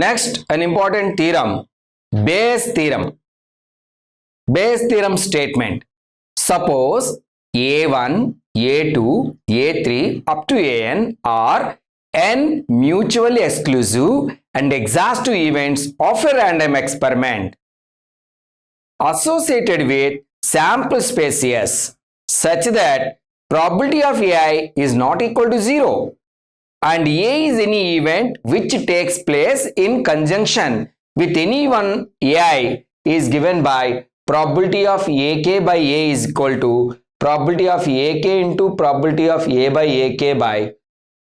Next, an important theorem, Bayes theorem. Bayes theorem statement. Suppose A1, A2, A3 up to AN are n mutually exclusive and exhaustive events of a random experiment associated with sample space S such that probability of AI is not equal to 0 and A is any event which takes place in conjunction with any one AI is given by probability of AK by A is equal to probability of AK into probability of A by AK by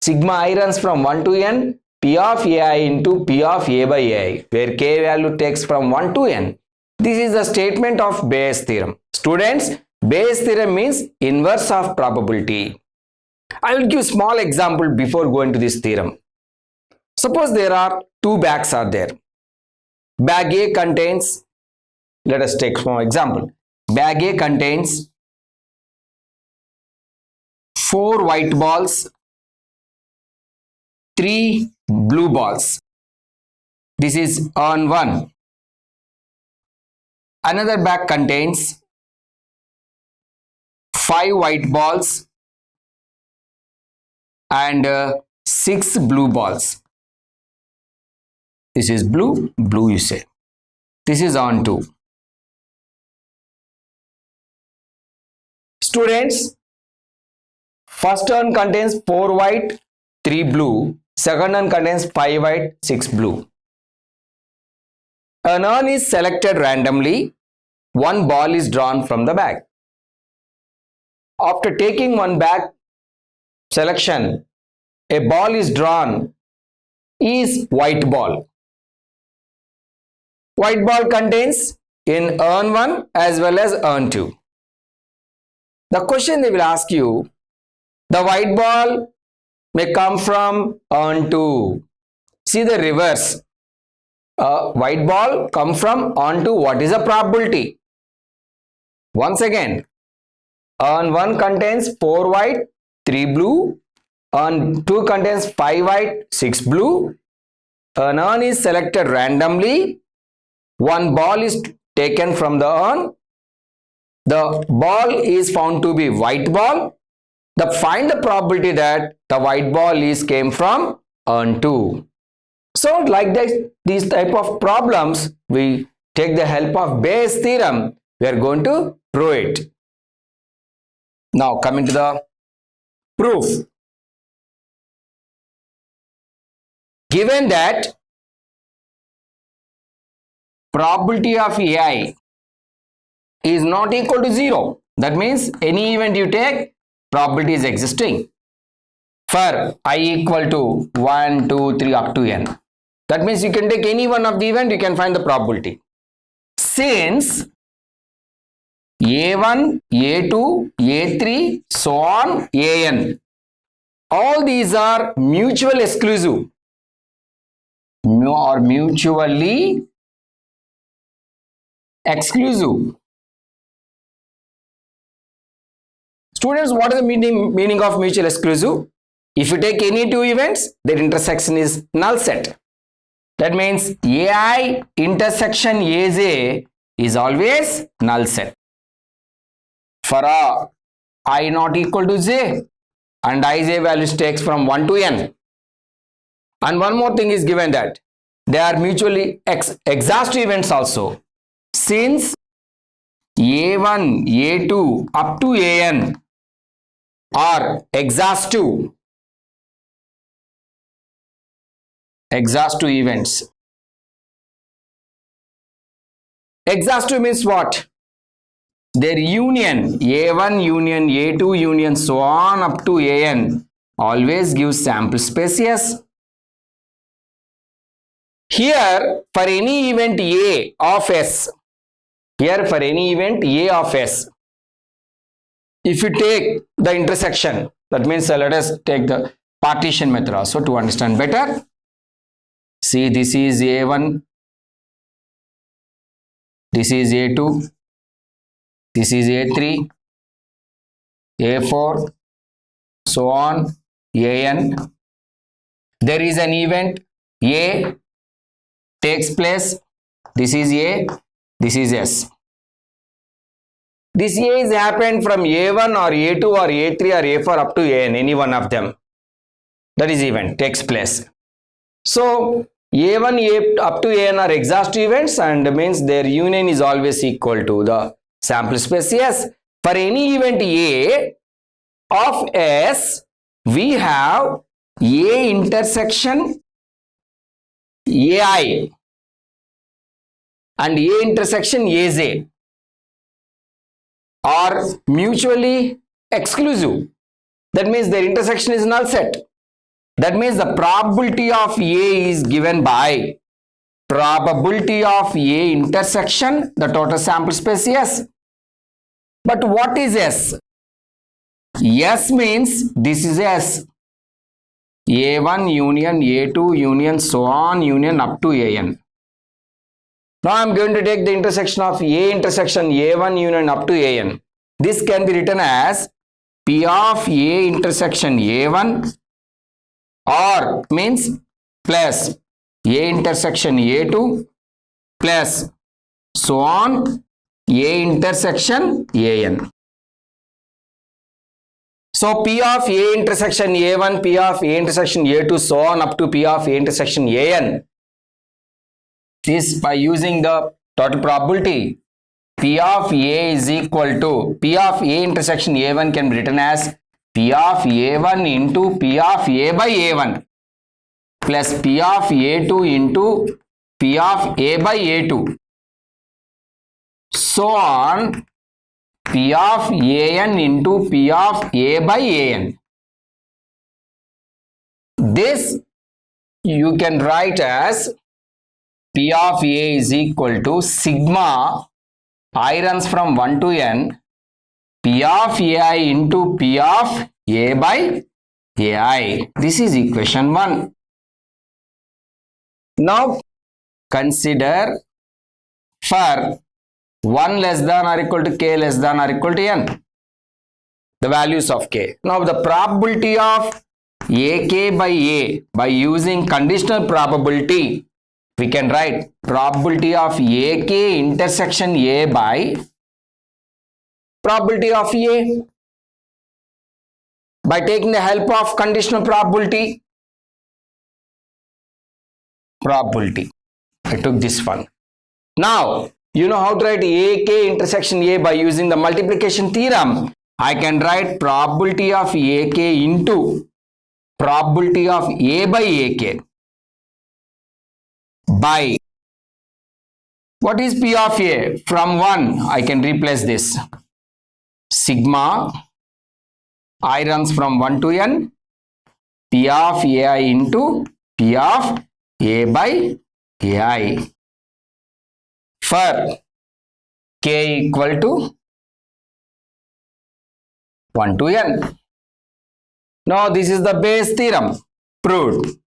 sigma I runs from 1 to n P of AI into P of A by AI, where K value takes from 1 to n. This is the statement of Bayes theorem. Students, Bayes theorem means inverse of probability. I will give small example before going to this theorem. Suppose there are two bags are there. Bag A contains, let us take small example. Bag A contains 4 white balls, 3 blue balls. This is on 1. Another bag contains 5 white balls and 6 blue balls. This is blue, blue you say. This is on 2. Students, first one contains 4 white, 3 blue. Second one contains 5 white, 6 blue. An urn is selected randomly. One ball is drawn from the bag. After taking one bag selection, a ball is drawn is white ball. White ball contains in urn 1 as well as urn 2. The question they will ask you, the white ball may come from urn 2. See the reverse. White ball come from urn 2. What is the probability? Once again, urn 1 contains 4 white, 3 blue. Urn 2 contains 5 white, 6 blue. An urn is selected randomly. One ball is taken from the urn. The ball is found to be white ball. Find the probability that the white ball is came from urn 2. So like that, these type of problems, we take the help of Bayes theorem. We are going to prove it. Now coming to the proof. Given that probability of AI is not equal to 0, that means any event you take, probability is existing. For I equal to 1, 2, 3 up to n. That means you can take any one of the event, you can find the probability. Since A1, A2, A3, so on, AN, all these are mutually exclusive or mutually exclusive. Students, what is the meaning of mutual exclusive? If you take any two events, their intersection is null set. That means AI intersection AJ is always null set. For I not equal to j and ij values takes from 1 to n. And one more thing is given that they are mutually exhaustive events also. Since A1, A2 up to AN are exhaustive events. Exhaustive means what? Their union, A1 union, A2 union, so on up to AN always gives sample space yes. Here for any event A of S, if you take the intersection, that means let us take the partition method also to understand better. See, this is A1, this is A2, this is A3, A4, so on, AN. There is an event A takes place. This is A, this is S. This A is happened from A1 or A2 or A3 or A4 up to AN, any one of them. That is event takes place. So A1 A up to AN are exhaustive events and means their union is always equal to the sample space S. For any event A of S, we have A intersection AI and A intersection AZ are mutually exclusive. That means their intersection is null set. That means the probability of A is given by probability of A intersection, the total sample space S. But what is S? S means this is S. A1 union A2 union so on union up to AN. Now I am going to take the intersection of A intersection A1 union up to AN. This can be written as P of A intersection A1 or means plus A intersection A2 plus so on A intersection AN. So P of A intersection A1, P of A intersection A2 so on up to P of A intersection AN is by using the total probability. P of A is equal to P of A intersection A1 can be written as P of A1 into P of A by A1 plus P of A2 into P of A by A2 so on P of AN into P of A by AN. This you can write as P of A is equal to sigma I runs from 1 to n P of AI into P of A by AI. This is equation 1. Now consider for 1 less than or equal to k less than or equal to n, the values of k. Now the probability of ak by a by using conditional probability, we can write probability of ak intersection a by probability of a by taking the help of conditional probability. I took this one. Now you know how to write ak intersection a by using the multiplication theorem. I can write probability of ak into probability of a by ak by what is P of A? From 1 I can replace this sigma I runs from 1 to n P of AI into P of A by AI for k equal to 1 to n. Now this is the Bayes theorem proved.